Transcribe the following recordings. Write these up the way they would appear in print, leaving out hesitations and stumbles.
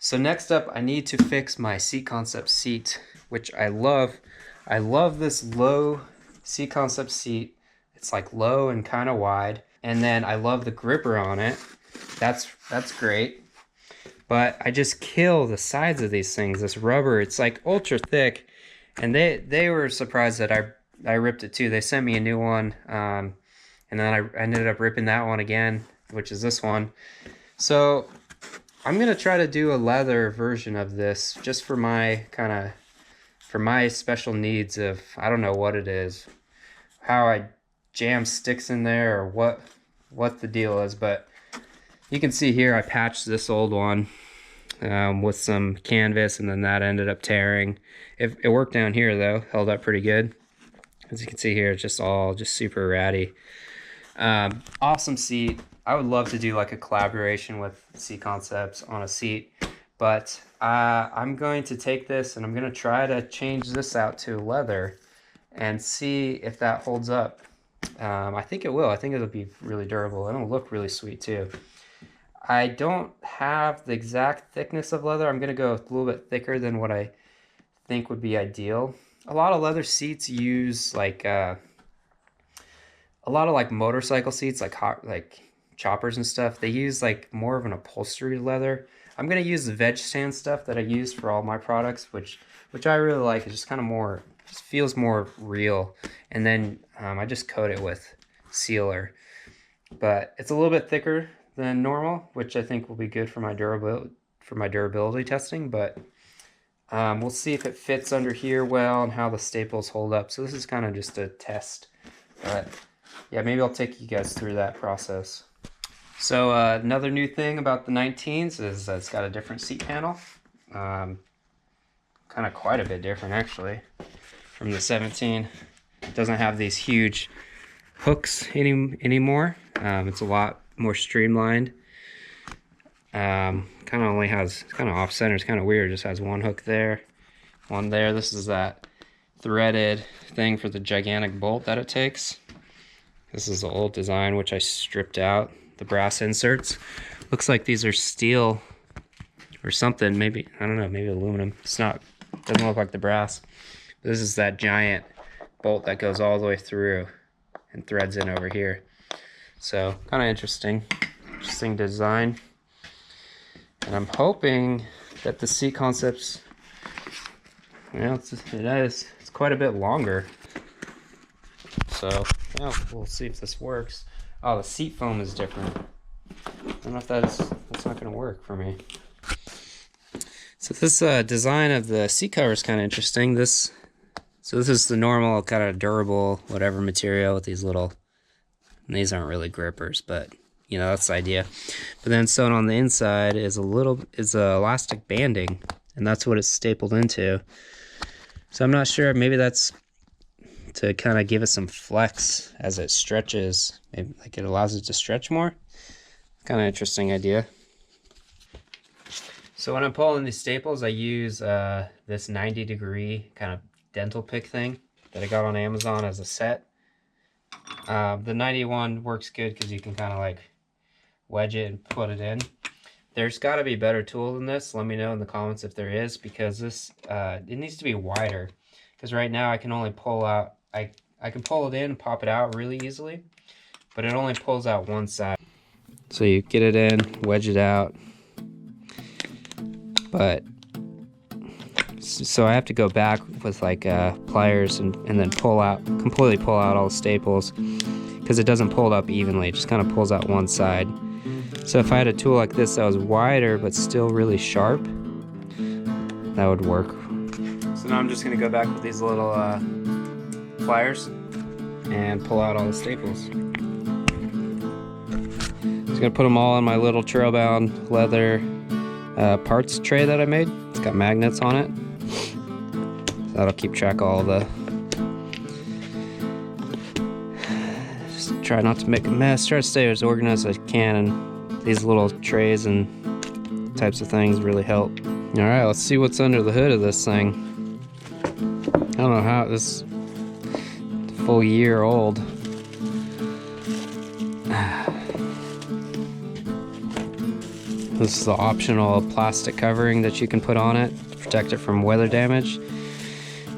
So next up, I need to fix my Seat Concept seat, which I love. I love this low Seat Concept seat. It's like low and kind of wide. And then I love the gripper on it. That's great. But I just kill the sides of these things. This rubber, it's like ultra thick. And they were surprised that I ripped it too. They sent me a new one. And then I ended up ripping that one again, which is this one. So I'm gonna try to do a leather version of this just for my special needs of, I don't know what it is, how I jam sticks in there or what the deal is, but you can see here I patched this old one with some canvas, and then that ended up tearing. It worked down here though, held up pretty good. As you can see here, it's just super ratty. Awesome seat. I would love to do like a collaboration with Seat Concepts on a seat, but I'm going to take this and I'm going to try to change this out to leather and see if that holds up. I think it will. I think it'll be really durable and it'll look really sweet too. I don't have the exact thickness of leather. I'm going to go a little bit thicker than what I think would be ideal. A lot of leather seats use like a lot of like motorcycle seats, like choppers and stuff. They use like more of an upholstery leather. I'm gonna use the veg stand stuff that I use for all my products, which I really like. It's just kind of more, just feels more real. And then I just coat it with sealer, but it's a little bit thicker than normal, which I think will be good for my durability testing. But we'll see if it fits under here well and how the staples hold up. So this is kind of just a test, but yeah, maybe I'll take you guys through that process. So another new thing about the 19s is it's got a different seat panel. Kind of quite a bit different actually from the 17. It doesn't have these huge hooks anymore. It's a lot more streamlined. Kind of only has, it's kind of off center. It's kind of weird. It just has one hook there, one there. This is that threaded thing for the gigantic bolt that it takes. This is the old design, which I stripped out. The brass inserts. Looks like these are steel or something. Maybe, I don't know, maybe aluminum. It's not, doesn't look like the brass. This is that giant bolt that goes all the way through and threads in over here. So kind of interesting design. And I'm hoping that the Seat Concepts, it's quite a bit longer. So yeah, we'll see if this works. Oh, the seat foam is different. I don't know if that's not going to work for me. So this design of the seat cover is kind of interesting. This is the normal kind of durable whatever material with these little, and these aren't really grippers, but you know, that's the idea. But then sewn on the inside is a elastic banding, and that's what it's stapled into. So I'm not sure, maybe that's to kind of give it some flex as it stretches. Maybe like it allows it to stretch more. Kind of interesting idea. So when I'm pulling these staples, I use this 90-degree kind of dental pick thing that I got on Amazon as a set. The 91 works good because you can kind of like wedge it and put it in. There's got to be a better tool than this. Let me know in the comments if there is, because this it needs to be wider. Because right now I can only pull out, I can pull it in and pop it out really easily, but it only pulls out one side. So you get it in, wedge it out, but so I have to go back with like pliers and then completely pull out all the staples, because it doesn't pull it up evenly. It just kind of pulls out one side. So if I had a tool like this that was wider but still really sharp, that would work. So now I'm just going to go back with these little pliers and pull out all the staples. Just going to put them all in my little Trailbound leather parts tray that I made. It's got magnets on it. So that'll keep track of all the... Just try not to make a mess. Try to stay as organized as I can, and these little trays and types of things really help. Alright, let's see what's under the hood of this thing. I don't know how this is a full year old. This is the optional plastic covering that you can put on it to protect it from weather damage.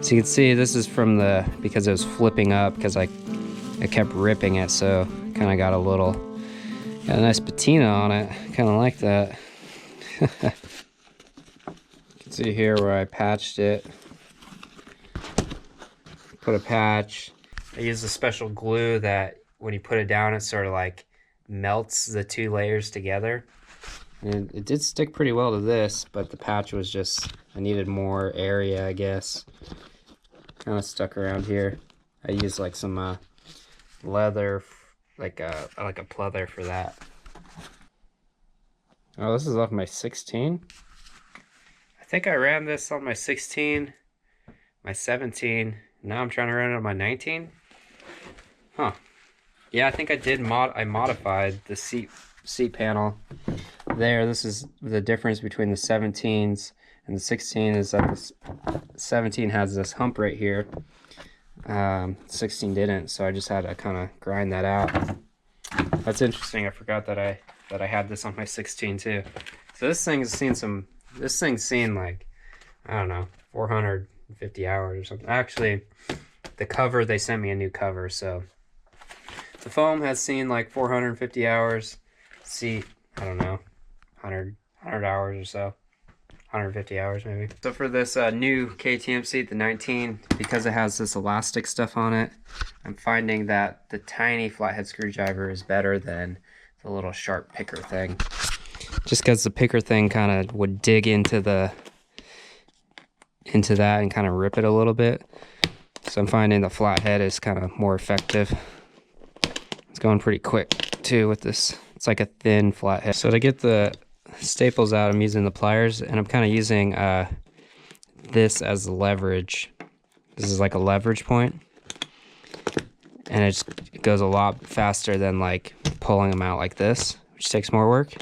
So you can see this is from because it was flipping up because I kept ripping it, so kind of got a nice patina on it. Kind of like that. You can see here where I patched it. Put a patch. I used a special glue that when you put it down, it sort of like melts the two layers together. And it did stick pretty well to this, but the patch was just, I needed more area, I guess. Kind of stuck around here. I used like some leather, like a pleather for that. Oh, this is off my 16. I think I ran this on my 16, my 17. Now I'm trying to run it on my 19. Huh. Yeah, I think I did I modified the seat panel there. This is the difference between the 17s and the 16 is that the 17 has this hump right here. 16 didn't, so I just had to kind of grind that out. That's interesting. I forgot that I had this on my 16 too. So this thing's seen like, I don't know, 450 hours or something. Actually, the cover, they sent me a new cover, so the foam has seen like 450 hours. Seat, I don't know, 100 hours or so. 150 hours maybe. So for this new KTM seat, the 19, because it has this elastic stuff on it, I'm finding that the tiny flathead screwdriver is better than the little sharp picker thing. Just because the picker thing kind of would dig into that and kind of rip it a little bit. So I'm finding the flathead is kind of more effective. It's going pretty quick too with this. It's like a thin flathead. So to get the staples out, I'm using the pliers, and I'm kind of using this as the leverage. This is like a leverage point, and it goes a lot faster than like pulling them out like this, which takes more work.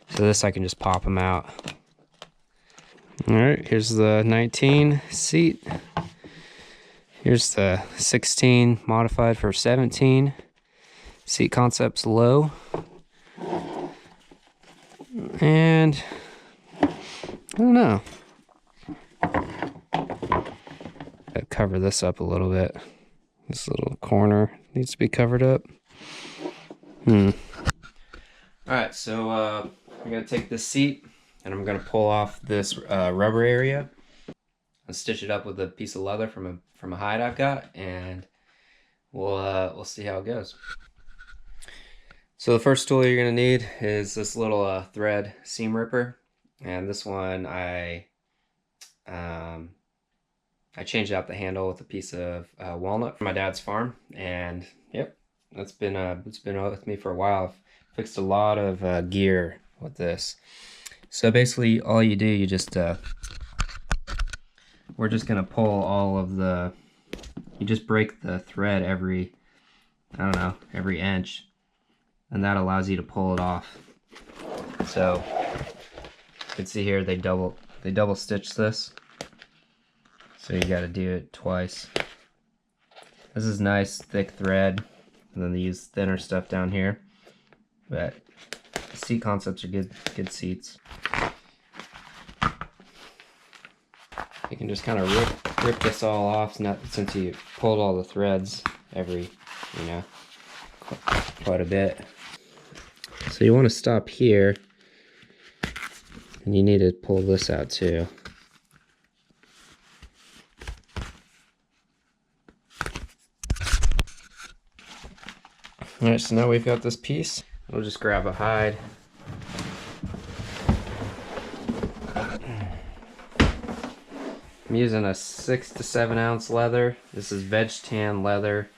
So this I can just pop them out. All right, here's the 19 seat. Here's the 16 modified for 17. Seat concept's low. And I don't know. Gotta cover this up a little bit. This little corner needs to be covered up. Alright, so I'm gonna take this seat and I'm gonna pull off this rubber area and stitch it up with a piece of leather from a hide I've got, and we'll see how it goes. So the first tool you're gonna need is this little thread seam ripper, and this one I changed out the handle with a piece of walnut from my dad's farm, and yep, it's been with me for a while. I've fixed a lot of gear with this. So basically, all you do, you just we're just gonna pull all of the. You just break the thread every, I don't know, every inch. And that allows you to pull it off. So you can see here they double stitch this. So you got to do it twice. This is nice thick thread, and then they use thinner stuff down here. But the seat concepts are good seats. You can just kind of rip this all off, since you pulled all the threads every, quite a bit. So you want to stop here, and you need to pull this out too. Alright, so now we've got this piece. We'll just grab a hide. I'm using a 6 to 7 ounce leather. This is veg tan leather.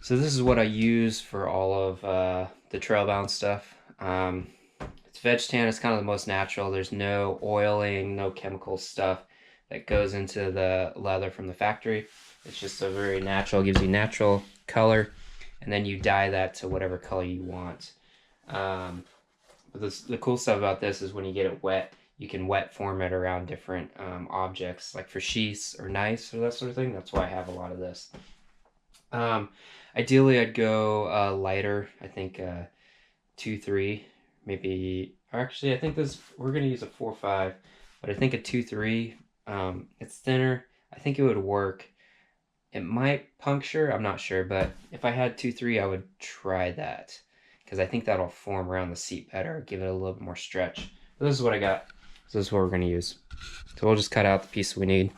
So this is what I use for all of the Trailbound stuff. It's veg tan. It's kind of the most natural. There's no oiling, no chemical stuff that goes into the leather from the factory. It's just a very natural, gives you natural color, and then you dye that to whatever color you want. But the cool stuff about this is when you get it wet, you can wet form it around different objects, like for sheaths or knives or that sort of thing. That's why I have a lot of this. Ideally, I'd go lighter. I think 2-3, maybe Actually, I think we're gonna use a 4.5, but I think a 2.3, it's thinner. I think it would work. It might puncture, I'm not sure, but if I had 2.3, I would try that because I think that'll form around the seat better, give it a little bit more stretch. But this is what I got. So this is what we're gonna use. So we'll just cut out the piece we need.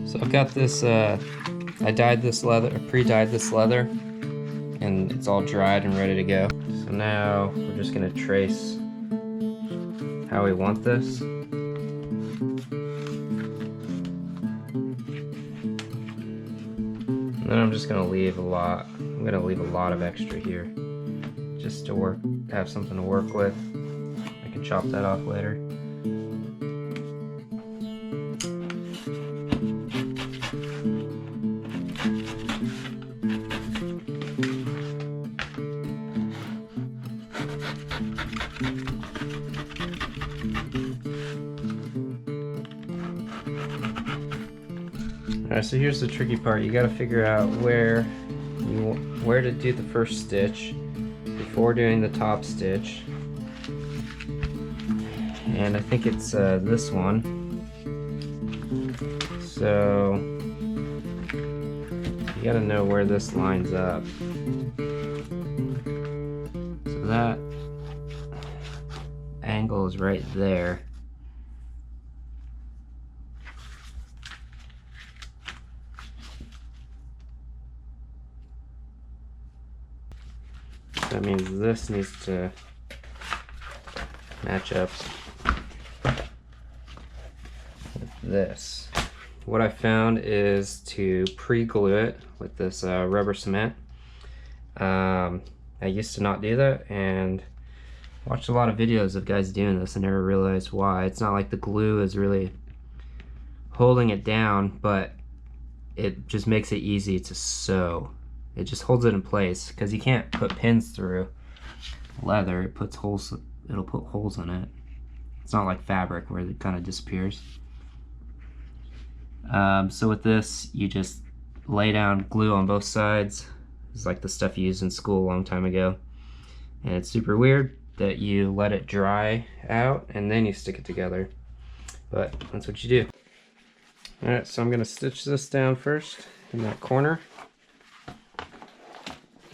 So I've got this, I dyed this leather, pre-dyed this leather, and it's all dried and ready to go. So now we're just gonna trace how we want this. And then I'm just gonna leave a lot. I'm gonna leave a lot of extra here, just to have something to work with. I can chop that off later. Alright, so here's the tricky part. You gotta figure out where to do the first stitch before doing the top stitch. And I think it's this one. So you gotta know where this lines up. So that angle is right there. That means this needs to match up with this. What I found is to pre-glue it with this rubber cement. I used to not do that and watched a lot of videos of guys doing this and never realized why. It's not like the glue is really holding it down, but it just makes it easy to sew. It just holds it in place because you can't put pins through leather. It puts holes. It'll put holes in it. It's not like fabric where it kind of disappears. So with this, you just lay down glue on both sides. It's like the stuff you used in school a long time ago. And it's super weird that you let it dry out and then you stick it together. But that's what you do. Alright, so I'm going to stitch this down first in that corner.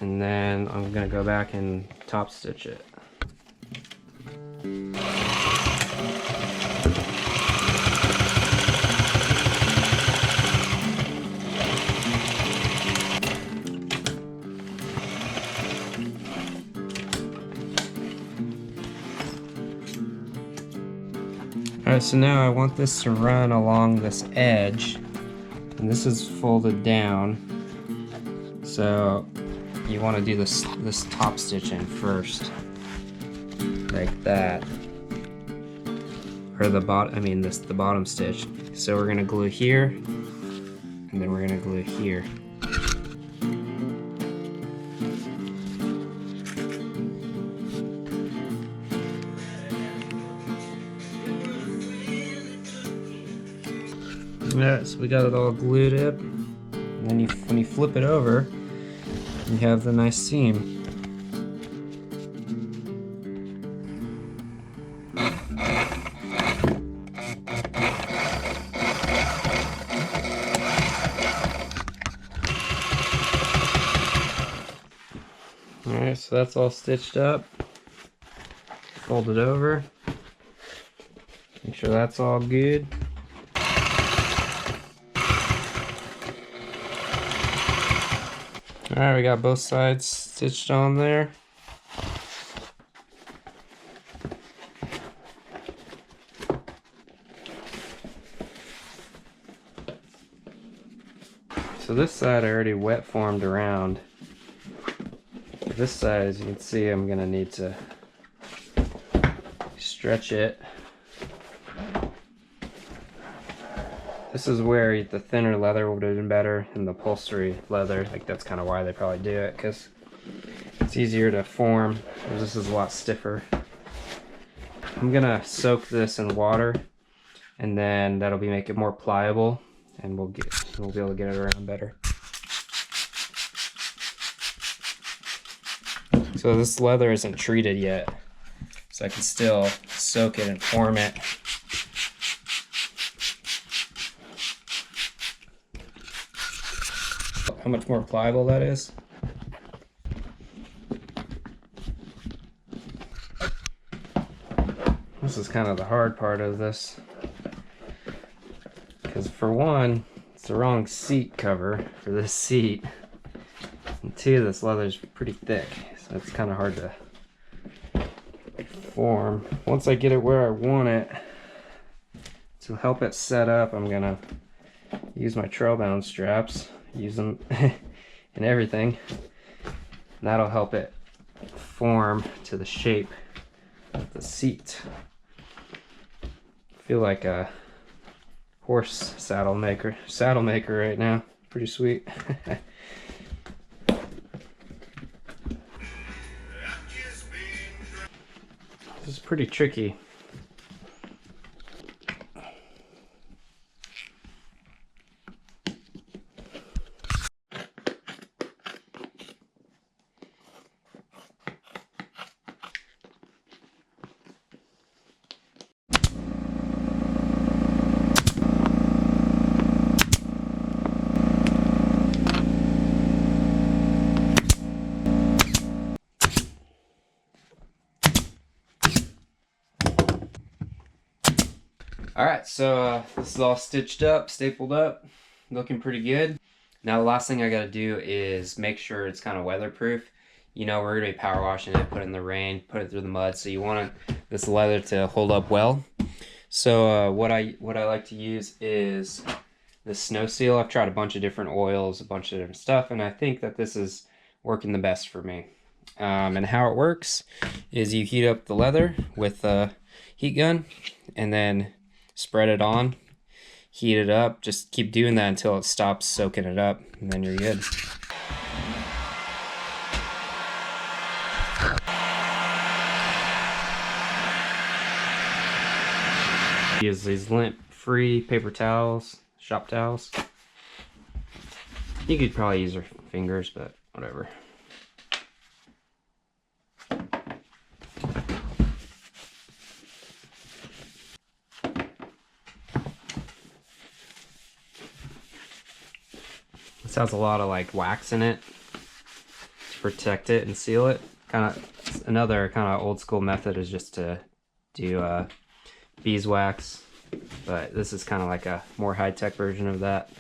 And then I'm gonna go back and top stitch it. Alright, so now I want this to run along this edge, and this is folded down. So you want to do this top stitch in first, like that, or the bottom stitch. So we're gonna glue here, and then we're gonna glue here. Alright, so we got it all glued up, and then when you flip it over, you have the nice seam. Alright, so that's all stitched up. Fold it over. Make sure that's all good. Alright, we got both sides stitched on there. So this side I already wet formed around. This side, as you can see, I'm gonna need to stretch it. This is where the thinner leather would have been better, and the upholstery leather, like that's kind of why they probably do it, because it's easier to form, because this is a lot stiffer. I'm gonna soak this in water, and then that'll make it more pliable, and we'll be able to get it around better. So this leather isn't treated yet, so I can still soak it and form it. How much more pliable that is. This is kind of the hard part of this, because for one, it's the wrong seat cover for this seat, and two, this leather is pretty thick, so it's kind of hard to form. Once I get it where I want it, to help it set up, I'm gonna use my Trailbound straps, use them and everything. And that'll help it form to the shape of the seat. I feel like a horse saddle maker right now. Pretty sweet. This is pretty tricky. Alright, so this is all stitched up, stapled up, looking pretty good. Now the last thing I gotta do is make sure it's kind of weatherproof. You know, we're gonna be power washing it, put it in the rain, put it through the mud, so you want this leather to hold up well. So what I like to use is the Snow Seal. I've tried a bunch of different oils, a bunch of different stuff, and I think that this is working the best for me. And how it works is you heat up the leather with a heat gun, and then spread it on, heat it up, just keep doing that until it stops soaking it up, and then you're good. Use these lint-free paper towels, shop towels. You could probably use your fingers, but whatever. This has a lot of like wax in it to protect it and seal it. Another kind of old school method is just to do beeswax, but this is kind of like a more high-tech version of that.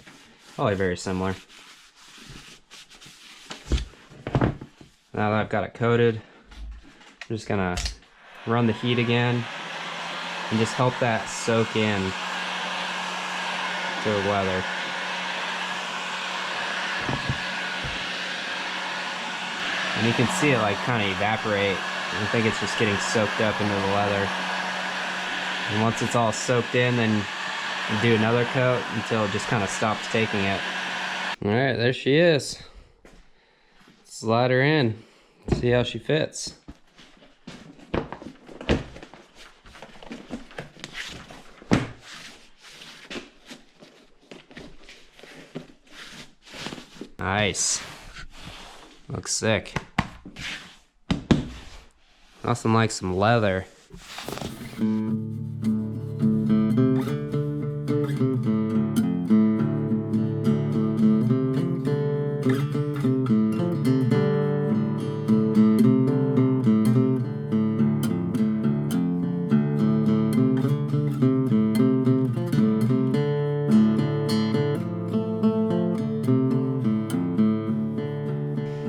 Probably very similar. Now that I've got it coated, I'm just gonna run the heat again and just help that soak in to the leather. And you can see it like kind of evaporate. I think it's just getting soaked up into the leather. And once it's all soaked in, then you do another coat until it just kind of stops taking it. All right, there she is. Slide her in, see how she fits. Nice. Looks sick. Nothing like some leather.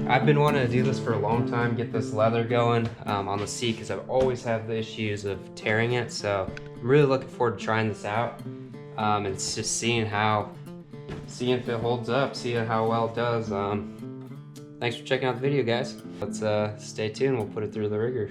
I've been wanting to do this for a long time, get this leather going on the seat, because I've always had the issues of tearing it, so I'm really looking forward to trying this out. And it's just seeing if it holds up, seeing how well it does. Thanks for checking out the video, guys. Let's stay tuned, we'll put it through the rigger.